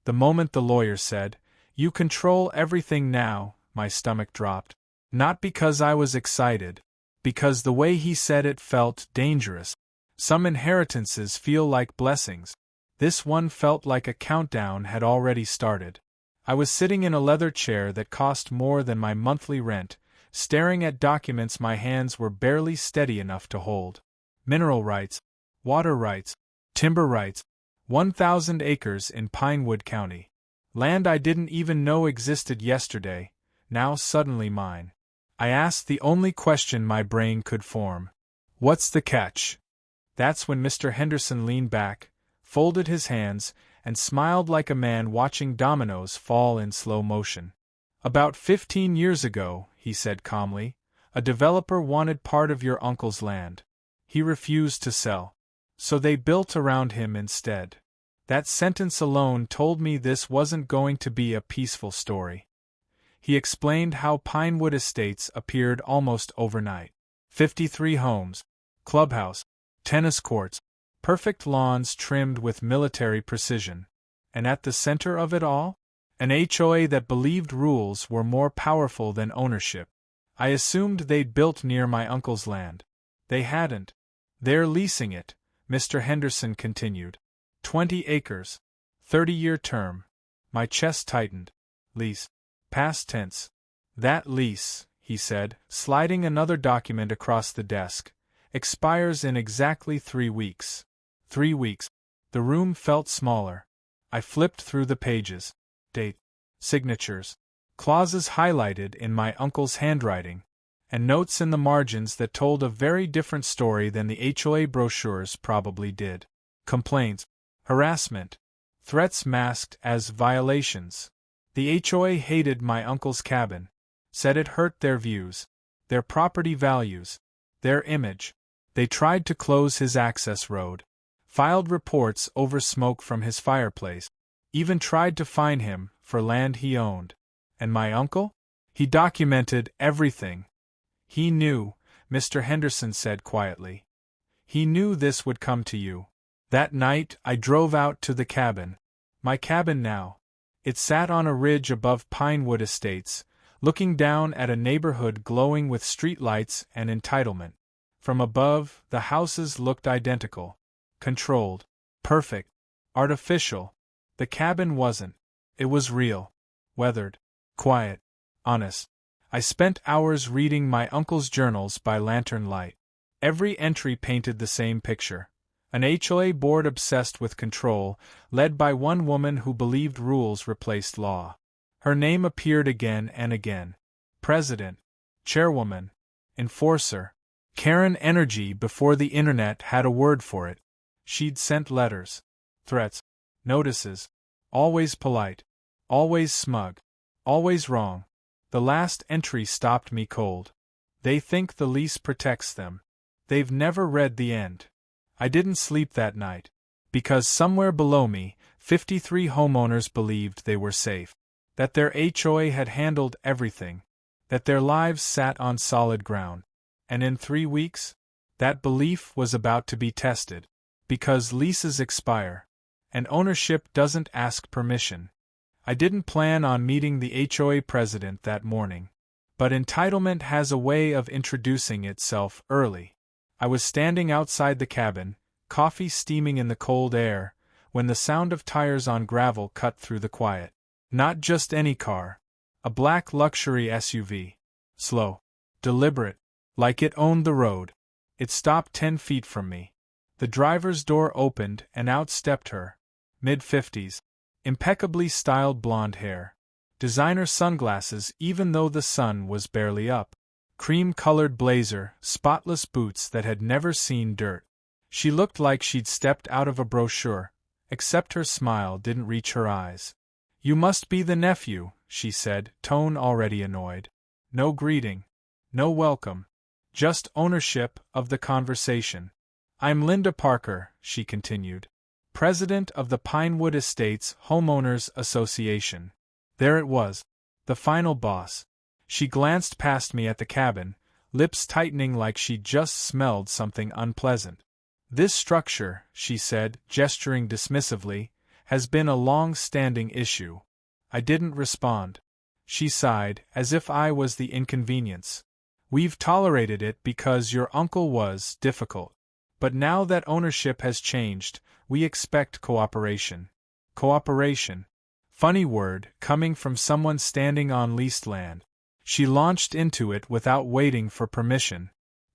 The moment the lawyer said, "You control everything now," my stomach dropped. Not because I was excited, because the way he said it felt dangerous. Some inheritances feel like blessings. This one felt like a countdown had already started. I was sitting in a leather chair that cost more than my monthly rent, staring at documents my hands were barely steady enough to hold. Mineral rights, water rights, timber rights, 1,000 acres in Pinewood County. Land I didn't even know existed yesterday, now suddenly mine. I asked the only question my brain could form. What's the catch? That's when Mr. Henderson leaned back, folded his hands, and smiled like a man watching dominoes fall in slow motion. About 15 years ago, he said calmly, a developer wanted part of your uncle's land. He refused to sell. So they built around him instead. That sentence alone told me this wasn't going to be a peaceful story. He explained how Pinewood Estates appeared almost overnight. 53 homes, clubhouse, tennis courts, perfect lawns trimmed with military precision. And at the center of it all? An HOA that believed rules were more powerful than ownership. I assumed they'd built near my uncle's land. They hadn't. They're leasing it, Mr. Henderson continued. 20 acres. 30-year term. My chest tightened. Lease. Past tense. That lease, he said, sliding another document across the desk, expires in exactly 3 weeks. 3 weeks. The room felt smaller. I flipped through the pages. Date. Signatures. Clauses highlighted in my uncle's handwriting, and notes in the margins that told a very different story than the HOA brochures probably did. Complaints. Harassment. Threats masked as violations. The HOA hated my uncle's cabin, said it hurt their views, their property values, their image. They tried to close his access road, filed reports over smoke from his fireplace, even tried to fine him for land he owned. And my uncle? He documented everything. He knew, Mr. Henderson said quietly. He knew this would come to you. That night I drove out to the cabin. My cabin now. It sat on a ridge above Pinewood Estates, looking down at a neighborhood glowing with streetlights and entitlement. From above, the houses looked identical. Controlled. Perfect. Artificial. The cabin wasn't. It was real. Weathered. Quiet. Honest. I spent hours reading my uncle's journals by lantern light. Every entry painted the same picture. An HOA board obsessed with control, led by one woman who believed rules replaced law. Her name appeared again and again. President. Chairwoman. Enforcer. Karen Energy before the internet had a word for it. She'd sent letters. Threats. Notices. Always polite. Always smug. Always wrong. The last entry stopped me cold. They think the lease protects them. They've never read the end. I didn't sleep that night. Because somewhere below me, 53 homeowners believed they were safe. That their HOA had handled everything. That their lives sat on solid ground. And in 3 weeks, that belief was about to be tested. Because leases expire. And ownership doesn't ask permission. I didn't plan on meeting the HOA president that morning. But entitlement has a way of introducing itself early. I was standing outside the cabin, coffee steaming in the cold air, when the sound of tires on gravel cut through the quiet. Not just any car. A black luxury SUV. Slow. Deliberate. Like it owned the road. It stopped 10 feet from me. The driver's door opened and out stepped her. Mid-50s. Impeccably styled blonde hair. Designer sunglasses even though the sun was barely up. Cream-colored blazer, spotless boots that had never seen dirt. She looked like she'd stepped out of a brochure, except her smile didn't reach her eyes. "You must be the nephew," she said, tone already annoyed. No greeting. No welcome. Just ownership of the conversation. "I'm Linda Parker," she continued. "President of the Pinewood Estates Homeowners Association." There it was. The final boss. She glanced past me at the cabin, lips tightening like she'd just smelled something unpleasant. "This structure," she said, gesturing dismissively, has been a long-standing issue. I didn't respond. She sighed, as if I was the inconvenience. We've tolerated it because your uncle was difficult. But now that ownership has changed, we expect cooperation. Cooperation. Funny word, coming from someone standing on leased land. She launched into it without waiting for permission.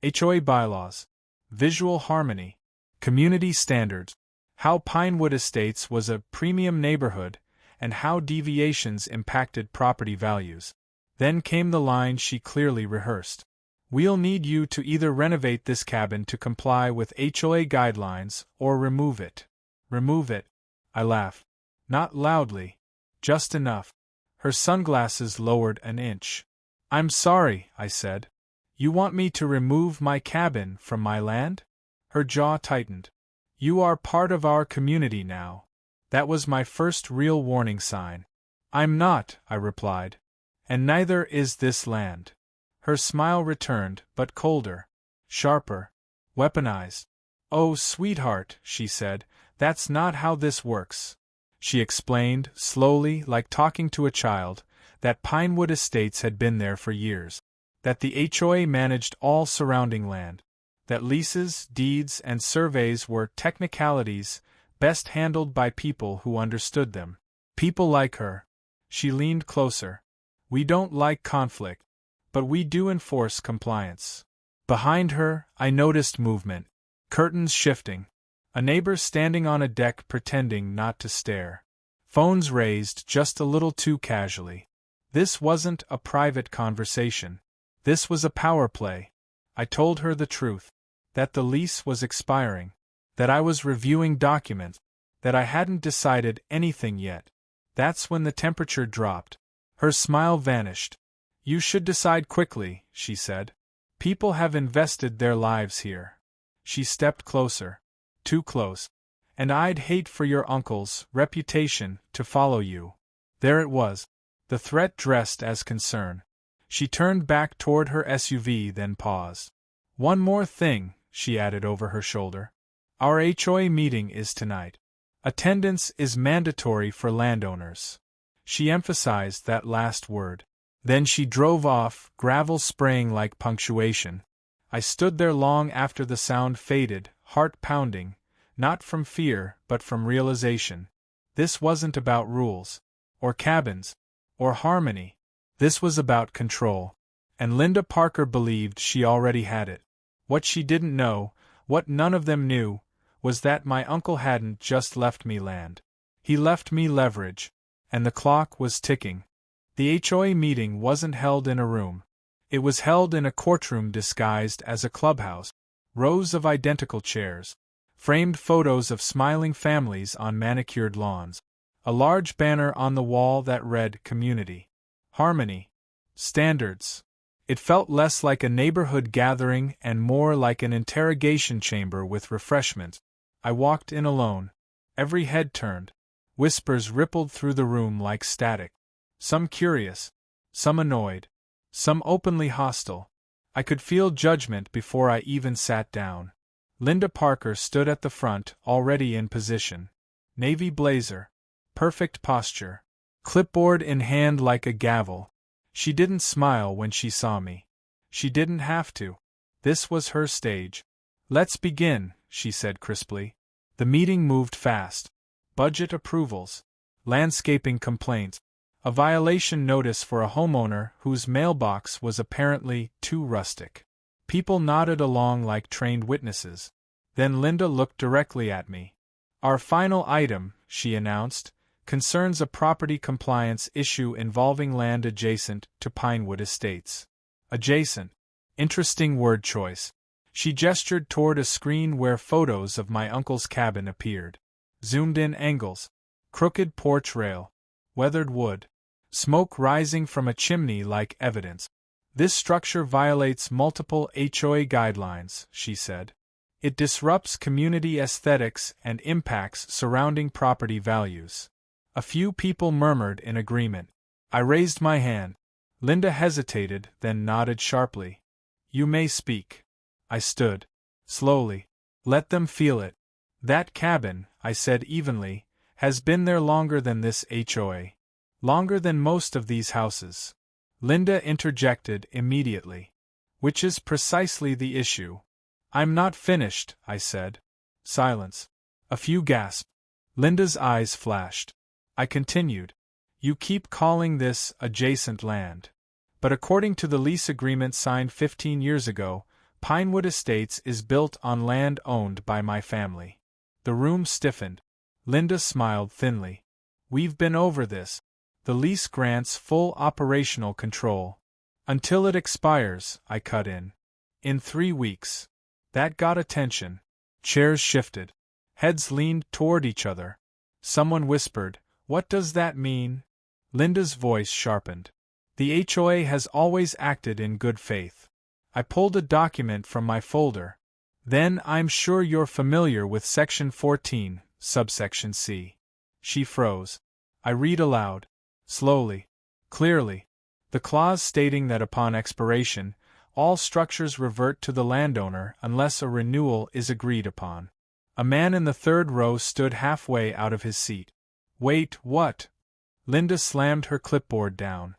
HOA bylaws. Visual harmony. Community standards. How Pinewood Estates was a premium neighborhood, and how deviations impacted property values. Then came the line she clearly rehearsed. We'll need you to either renovate this cabin to comply with HOA guidelines or remove it. Remove it. I laughed. Not loudly. Just enough. Her sunglasses lowered an inch. I'm sorry, I said. You want me to remove my cabin from my land? Her jaw tightened. You are part of our community now. That was my first real warning sign. I'm not, I replied. And neither is this land. Her smile returned, but colder. Sharper. Weaponized. Oh, sweetheart, she said, that's not how this works. She explained, slowly, like talking to a child, that Pinewood Estates had been there for years. That the HOA managed all surrounding land. That leases, deeds, and surveys were technicalities, best handled by people who understood them. People like her. She leaned closer. We don't like conflict, but we do enforce compliance. Behind her, I noticed movement. Curtains shifting. A neighbor standing on a deck pretending not to stare. Phones raised just a little too casually. This wasn't a private conversation. This was a power play. I told her the truth. That the lease was expiring. That I was reviewing documents. That I hadn't decided anything yet. That's when the temperature dropped. Her smile vanished. You should decide quickly, she said. People have invested their lives here. She stepped closer. Too close. And I'd hate for your uncle's reputation to follow you. There it was. The threat dressed as concern. She turned back toward her SUV, then paused. One more thing, she added over her shoulder. Our HOA meeting is tonight. Attendance is mandatory for landowners. She emphasized that last word. Then she drove off, gravel spraying like punctuation. I stood there long after the sound faded, heart pounding, not from fear, but from realization. This wasn't about rules, or cabins, or harmony. This was about control. And Linda Parker believed she already had it. What she didn't know, what none of them knew, was that my uncle hadn't just left me land. He left me leverage, and the clock was ticking. The HOA meeting wasn't held in a room. It was held in a courtroom disguised as a clubhouse. Rows of identical chairs. Framed photos of smiling families on manicured lawns. A large banner on the wall that read Community. Harmony. Standards. It felt less like a neighborhood gathering and more like an interrogation chamber with refreshments. I walked in alone. Every head turned. Whispers rippled through the room like static. Some curious. Some annoyed. Some openly hostile. I could feel judgment before I even sat down. Linda Parker stood at the front, already in position. Navy blazer. Perfect posture. Clipboard in hand like a gavel. She didn't smile when she saw me. She didn't have to. This was her stage. Let's begin, she said crisply. The meeting moved fast. Budget approvals. Landscaping complaints. A violation notice for a homeowner whose mailbox was apparently too rustic. People nodded along like trained witnesses. Then Linda looked directly at me. Our final item, she announced, concerns a property compliance issue involving land adjacent to Pinewood Estates. Adjacent. Interesting word choice. She gestured toward a screen where photos of my uncle's cabin appeared. Zoomed-in angles. Crooked porch rail. Weathered wood. Smoke rising from a chimney like evidence. This structure violates multiple HOA guidelines, she said. It disrupts community aesthetics and impacts surrounding property values. A few people murmured in agreement. I raised my hand. Linda hesitated, then nodded sharply. You may speak. I stood. Slowly. Let them feel it. That cabin, I said evenly, has been there longer than this HOA. Longer than most of these houses. Linda interjected immediately. Which is precisely the issue. I'm not finished, I said. Silence. A few gasped. Linda's eyes flashed. I continued. You keep calling this adjacent land. But according to the lease agreement signed 15 years ago, Pinewood Estates is built on land owned by my family. The room stiffened. Linda smiled thinly. We've been over this. The lease grants full operational control. Until it expires, I cut in. In 3 weeks. That got attention. Chairs shifted. Heads leaned toward each other. Someone whispered, "What does that mean?" Linda's voice sharpened. The HOA has always acted in good faith. I pulled a document from my folder. Then I'm sure you're familiar with Section 14, subsection C. She froze. I read aloud. Slowly. Clearly. The clause stating that upon expiration, all structures revert to the landowner unless a renewal is agreed upon. A man in the third row stood halfway out of his seat. Wait, what? Linda slammed her clipboard down.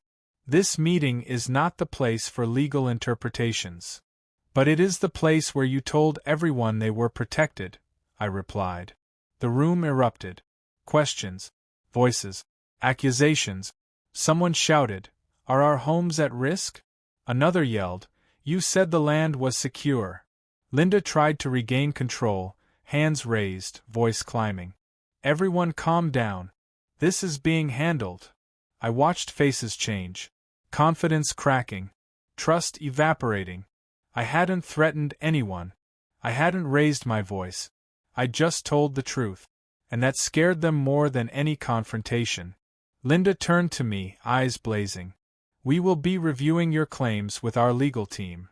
This meeting is not the place for legal interpretations. But it is the place where you told everyone they were protected, I replied. The room erupted. Questions. Voices. Accusations. Someone shouted, "Are our homes at risk?" Another yelled, "You said the land was secure." Linda tried to regain control, hands raised, voice climbing. Everyone calm down. This is being handled. I watched faces change. Confidence cracking. Trust evaporating. I hadn't threatened anyone. I hadn't raised my voice. I just told the truth. And that scared them more than any confrontation. Linda turned to me, eyes blazing. We will be reviewing your claims with our legal team.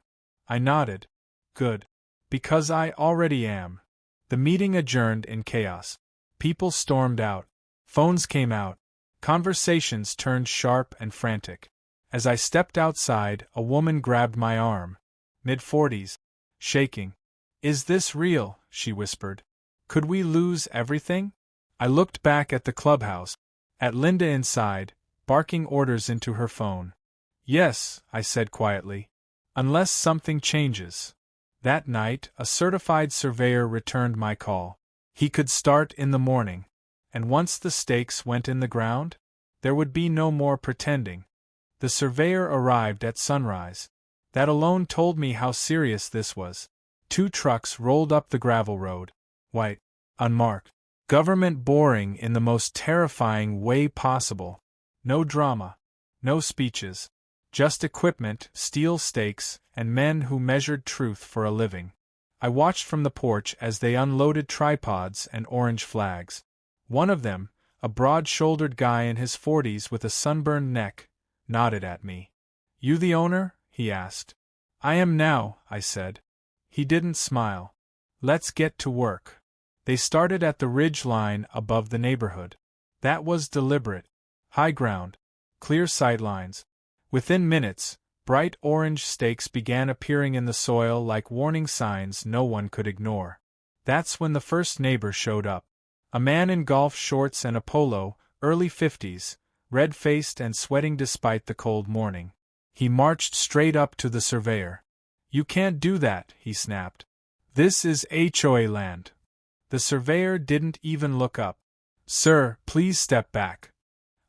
I nodded. Good. Because I already am. The meeting adjourned in chaos. People stormed out. Phones came out. Conversations turned sharp and frantic. As I stepped outside, a woman grabbed my arm. Mid-40s. Shaking. Is this real? She whispered. Could we lose everything? I looked back at the clubhouse. At Linda inside, barking orders into her phone. Yes, I said quietly. Unless something changes. That night, a certified surveyor returned my call. He could start in the morning. And once the stakes went in the ground, there would be no more pretending. The surveyor arrived at sunrise. That alone told me how serious this was. 2 trucks rolled up the gravel road. White. Unmarked. Government boring in the most terrifying way possible. No drama. No speeches. Just equipment, steel stakes, and men who measured truth for a living. I watched from the porch as they unloaded tripods and orange flags. One of them, a broad-shouldered guy in his 40s with a sunburned neck, nodded at me. You the owner? He asked. I am now, I said. He didn't smile. Let's get to work. They started at the ridge line above the neighborhood. That was deliberate. High ground. Clear sightlines. Within minutes, bright orange stakes began appearing in the soil like warning signs no one could ignore. That's when the first neighbor showed up. A man in golf shorts and a polo, early 50s, red-faced and sweating despite the cold morning. He marched straight up to the surveyor. You can't do that, he snapped. This is HOA land. The surveyor didn't even look up. Sir, please step back.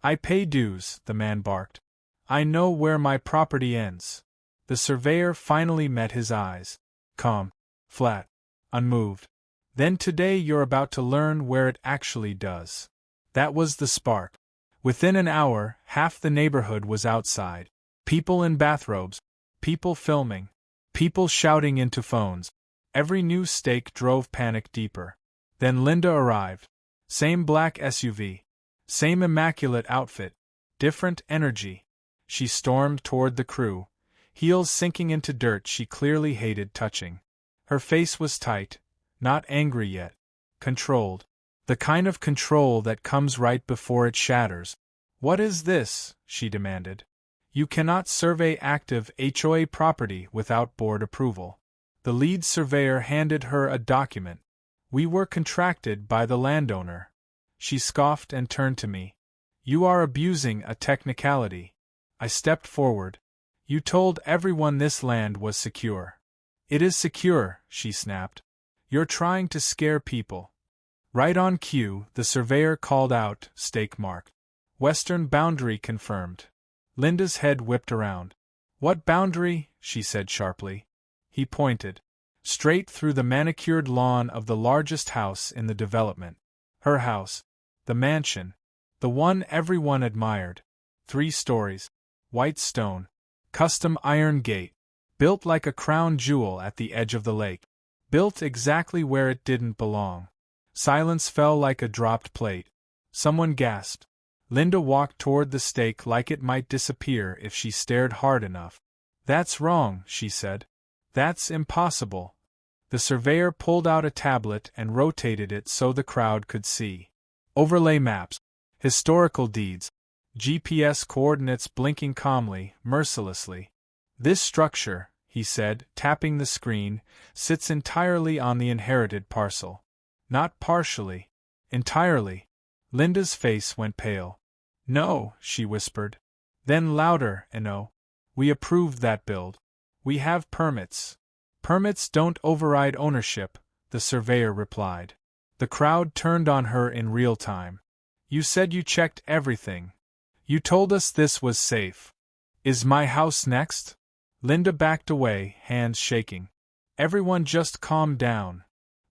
I pay dues, the man barked. I know where my property ends. The surveyor finally met his eyes. Calm. Flat. Unmoved. Then today you're about to learn where it actually does. That was the spark. Within an hour, half the neighborhood was outside. People in bathrobes. People filming. People shouting into phones. Every new stake drove panic deeper. Then Linda arrived. Same black SUV. Same immaculate outfit. Different energy. She stormed toward the crew. Heels sinking into dirt she clearly hated touching. Her face was tight. Not angry yet. Controlled. The kind of control that comes right before it shatters. What is this? She demanded. You cannot survey active HOA property without board approval. The lead surveyor handed her a document. We were contracted by the landowner. She scoffed and turned to me. You are abusing a technicality. I stepped forward. You told everyone this land was secure. It is secure, she snapped. You're trying to scare people. Right on cue, the surveyor called out, stake mark. Western boundary confirmed. Linda's head whipped around. What boundary? She said sharply. He pointed. Straight through the manicured lawn of the largest house in the development. Her house. The mansion. The one everyone admired. 3 stories. White stone. Custom iron gate. Built like a crown jewel at the edge of the lake. Built exactly where it didn't belong. Silence fell like a dropped plate. Someone gasped. Linda walked toward the stake like it might disappear if she stared hard enough. That's wrong, she said. That's impossible. The surveyor pulled out a tablet and rotated it so the crowd could see. Overlay maps. Historical deeds. GPS coordinates blinking calmly, mercilessly. This structure, he said, tapping the screen, sits entirely on the inherited parcel. Not partially. Entirely. Linda's face went pale. No, she whispered. Then louder, no. We approved that build. We have permits. Permits don't override ownership, the surveyor replied. The crowd turned on her in real time. You said you checked everything. You told us this was safe. Is my house next? Linda backed away, hands shaking. Everyone just calm down.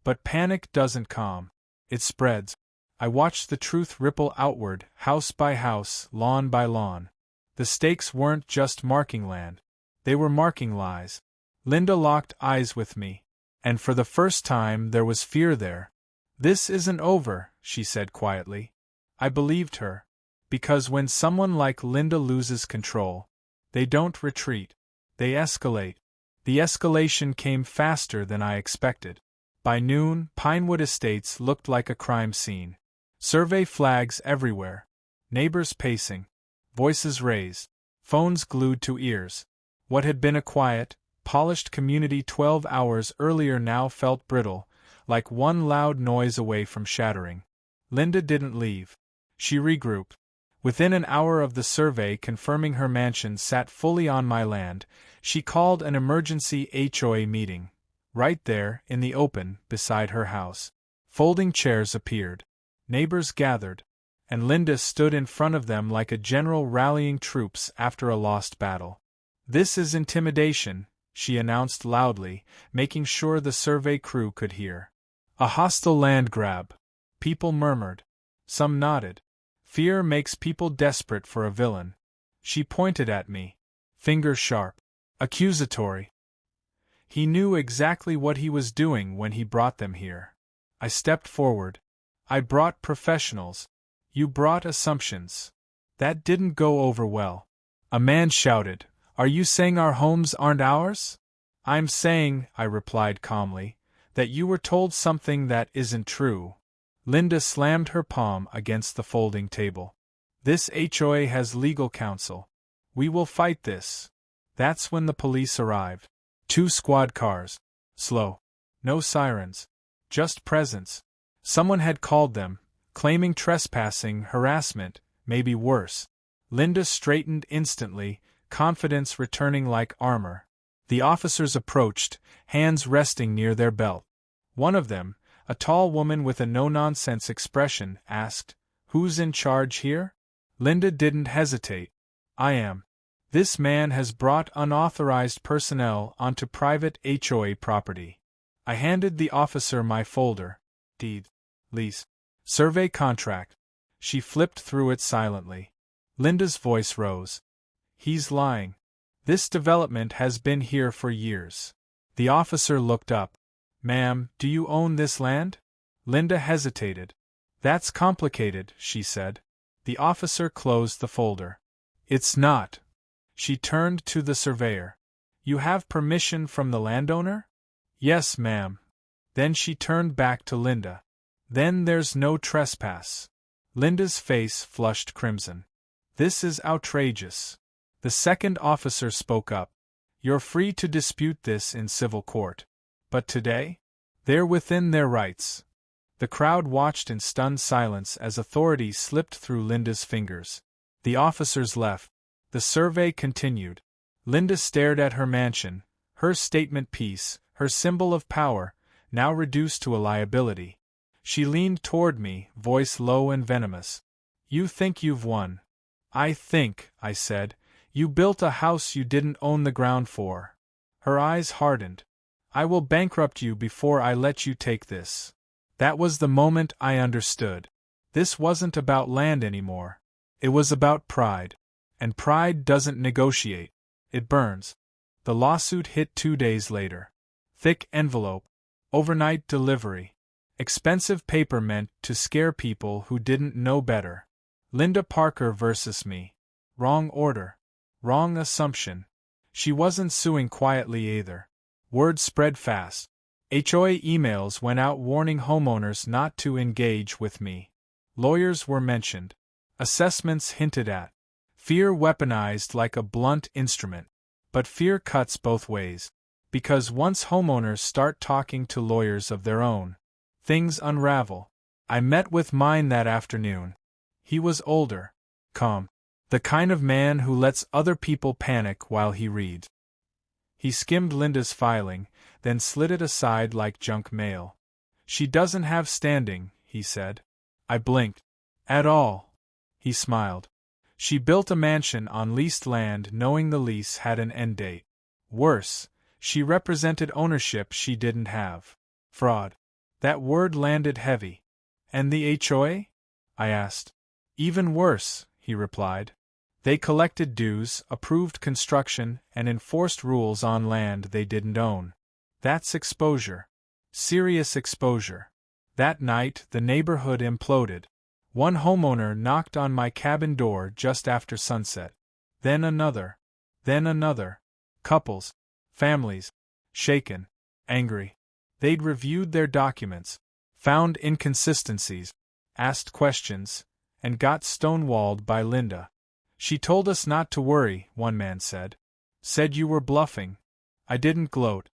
But panic doesn't calm. It spreads. I watched the truth ripple outward, house by house, lawn by lawn. The stakes weren't just marking land. They were marking lies. Linda locked eyes with me. And for the first time there was fear there. This isn't over, she said quietly. I believed her. Because when someone like Linda loses control, they don't retreat. They escalate. The escalation came faster than I expected. By noon, Pinewood Estates looked like a crime scene. Survey flags everywhere. Neighbors pacing. Voices raised. Phones glued to ears. What had been a quiet, polished community 12 hours earlier now felt brittle, like one loud noise away from shattering. Linda didn't leave. She regrouped. Within an hour of the survey confirming her mansion sat fully on my land, she called an emergency HOA meeting. Right there, in the open, beside her house. Folding chairs appeared. Neighbors gathered. And Linda stood in front of them like a general rallying troops after a lost battle. This is intimidation, she announced loudly, making sure the survey crew could hear. A hostile land grab. People murmured. Some nodded. Fear makes people desperate for a villain. She pointed at me. Finger sharp. Accusatory. He knew exactly what he was doing when he brought them here. I stepped forward. I brought professionals. You brought assumptions. That didn't go over well. A man shouted, Are you saying our homes aren't ours? I'm saying, I replied calmly, that you were told something that isn't true. Linda slammed her palm against the folding table. This HOA has legal counsel. We will fight this. That's when the police arrived. 2 squad cars. Slow. No sirens. Just presence. Someone had called them, claiming trespassing, harassment, maybe worse. Linda straightened instantly, confidence returning like armor. The officers approached, hands resting near their belt. One of them, a tall woman with a no-nonsense expression, asked, Who's in charge here? Linda didn't hesitate. I am. This man has brought unauthorized personnel onto private HOA property. I handed the officer my folder. Deed. Lease. Survey contract. She flipped through it silently. Linda's voice rose. He's lying. This development has been here for years. The officer looked up. Ma'am, do you own this land? Linda hesitated. That's complicated, she said. The officer closed the folder. It's not. She turned to the surveyor. You have permission from the landowner? Yes, ma'am. Then she turned back to Linda. Then there's no trespass. Linda's face flushed crimson. This is outrageous. The second officer spoke up. You're free to dispute this in civil court. But today? They're within their rights. The crowd watched in stunned silence as authorities slipped through Linda's fingers. The officers left. The survey continued. Linda stared at her mansion, her statement piece, her symbol of power, now reduced to a liability. She leaned toward me, voice low and venomous. "You think you've won." "I think," I said, "you built a house you didn't own the ground for." Her eyes hardened. "I will bankrupt you before I let you take this." That was the moment I understood. This wasn't about land anymore. It was about pride. And pride doesn't negotiate. It burns. The lawsuit hit 2 days later. Thick envelope. Overnight delivery. Expensive paper meant to scare people who didn't know better. Linda Parker versus me. Wrong order. Wrong assumption. She wasn't suing quietly either. Word spread fast. HOA emails went out warning homeowners not to engage with me. Lawyers were mentioned. Assessments hinted at. Fear weaponized like a blunt instrument. But fear cuts both ways. Because once homeowners start talking to lawyers of their own, things unravel. I met with mine that afternoon. He was older. Calm. The kind of man who lets other people panic while he reads. He skimmed Linda's filing, then slid it aside like junk mail. "She doesn't have standing," he said. I blinked. "At all." He smiled. "She built a mansion on leased land knowing the lease had an end date. Worse, she represented ownership she didn't have. Fraud." That word landed heavy. "And the HOA?" I asked. "Even worse," he replied. "They collected dues, approved construction, and enforced rules on land they didn't own. That's exposure. Serious exposure." That night, the neighborhood imploded. One homeowner knocked on my cabin door just after sunset. Then another. Then another. Couples. Families. Shaken. Angry. They'd reviewed their documents, found inconsistencies, asked questions, and got stonewalled by Linda. "She told us not to worry," one man said. "Said you were bluffing." I didn't gloat.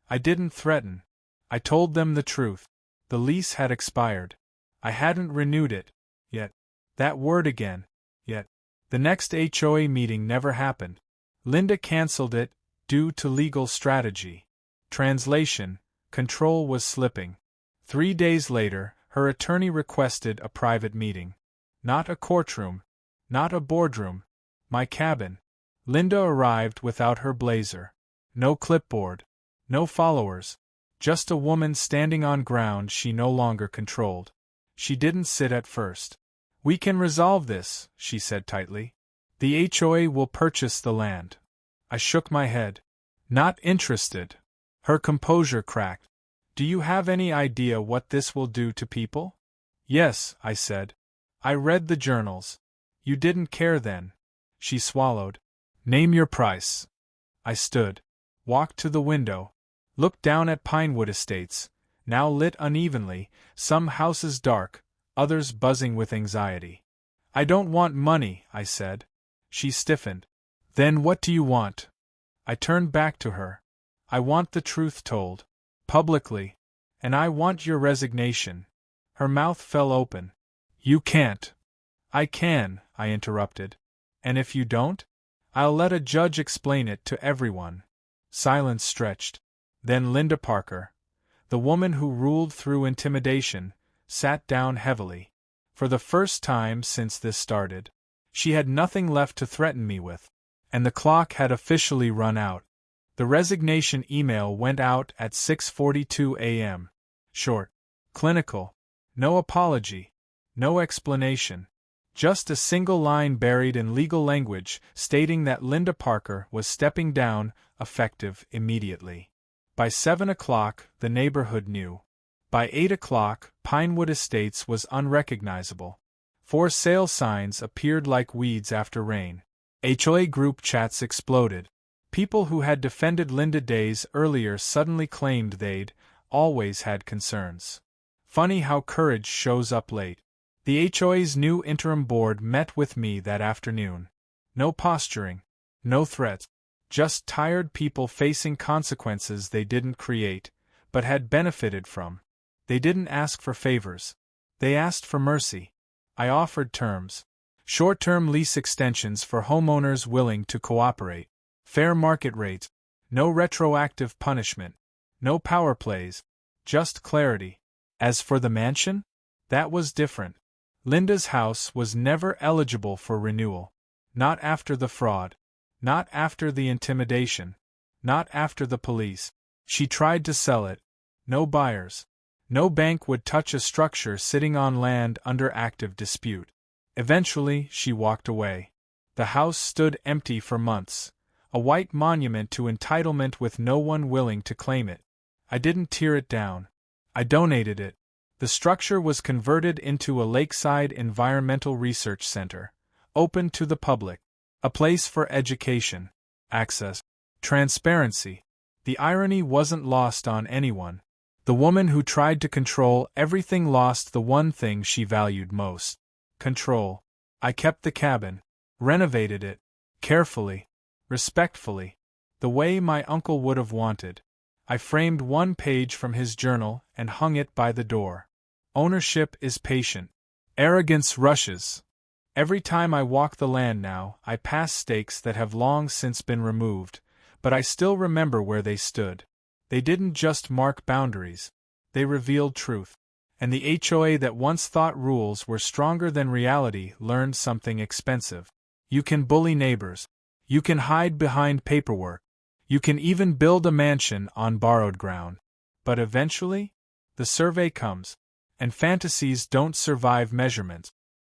I didn't threaten. I told them the truth. The lease had expired. I hadn't renewed it. Yet. That word again. Yet. The next HOA meeting never happened. Linda canceled it, due to legal strategy. Translation: control was slipping. 3 days later, her attorney requested a private meeting. Not a courtroom. Not a boardroom. My cabin. Linda arrived without her blazer. No clipboard. No followers. Just a woman standing on ground she no longer controlled. She didn't sit at first. "We can resolve this," she said tightly. "The HOA will purchase the land." I shook my head. "Not interested." Her composure cracked. "Do you have any idea what this will do to people?" "Yes," I said. "I read the journals." "You didn't care then." She swallowed. "Name your price." I stood. Walked to the window. Looked down at Pinewood Estates, now lit unevenly, some houses dark, others buzzing with anxiety. "I don't want money," I said. She stiffened. "Then what do you want?" I turned back to her. "I want the truth told. Publicly. And I want your resignation." Her mouth fell open. "You can't." "I can," I interrupted. "And if you don't? I'll let a judge explain it to everyone." Silence stretched. Then Linda Parker, the woman who ruled through intimidation, sat down heavily. For the first time since this started, she had nothing left to threaten me with. And the clock had officially run out. The resignation email went out at 6:42 a.m. Short. Clinical. No apology. No explanation. Just a single line buried in legal language stating that Linda Parker was stepping down, effective immediately. By 7 o'clock, the neighborhood knew. By 8 o'clock, Pinewood Estates was unrecognizable. For sale signs appeared like weeds after rain. HOA group chats exploded. People who had defended Linda days earlier suddenly claimed they'd always had concerns. Funny how courage shows up late. The HOA's new interim board met with me that afternoon. No posturing. No threats. Just tired people facing consequences they didn't create, but had benefited from. They didn't ask for favors. They asked for mercy. I offered terms. Short-term lease extensions for homeowners willing to cooperate. Fair market rates. No retroactive punishment. No power plays. Just clarity. As for the mansion? That was different. Linda's house was never eligible for renewal. Not after the fraud. Not after the intimidation. Not after the police. She tried to sell it. No buyers. No bank would touch a structure sitting on land under active dispute. Eventually, she walked away. The house stood empty for months, a white monument to entitlement with no one willing to claim it. I didn't tear it down. I donated it. The structure was converted into a lakeside environmental research center, open to the public, a place for education, access, transparency. The irony wasn't lost on anyone. The woman who tried to control everything lost the one thing she valued most. Control. I kept the cabin, renovated it, carefully, respectfully, the way my uncle would have wanted. I framed one page from his journal and hung it by the door. Ownership is patient. Arrogance rushes. Every time I walk the land now, I pass stakes that have long since been removed, but I still remember where they stood. They didn't just mark boundaries. They revealed truth. And the HOA that once thought rules were stronger than reality learned something expensive. You can bully neighbors. You can hide behind paperwork. You can even build a mansion on borrowed ground. But eventually, the survey comes. And fantasies don't survive measurement.